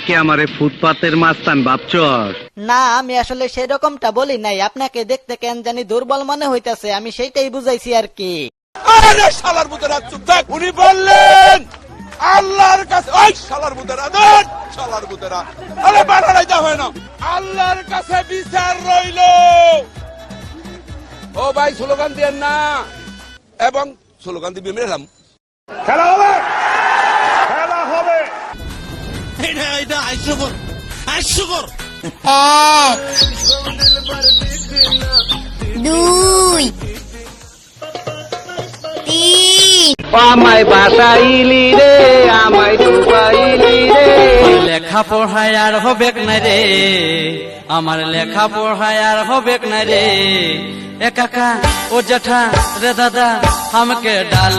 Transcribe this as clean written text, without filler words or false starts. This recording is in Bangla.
কি আমারে ফুটপাতের মাস্তান ভাবছস? না, আমি আসলে সেরকমটা বলি নাই। আপনাকে দেখতে কেন জানি দুর্বল মনে হইতাছে, আমি সেইটাই বুঝাইছি আর কি। আরে শালার মুদেরা চুপ থাক। উনি বললেন আল্লাহর কাছে, ওই শালার মুদেরা দেন, শালার মুদেরা আরে বানাইতে হয় না, আল্লাহর কাছে বিচার রইল। ও ভাই স্লোগান দিয়েন না, এবং স্লোগান দিবি মেরাম। খেলা হবে, খেলা হবে। এটা হাস্যকর, হাস্যকর। 1 2 3 আমায় বাসাইলি রে, আমায় ডুবাইলি রে। লেখা পড়ায় আর হবে না রে, আমার লেখা পড়ায় আর হবে না রে। এ কাকা ও জেঠা রে দাদা আমাকে ডাল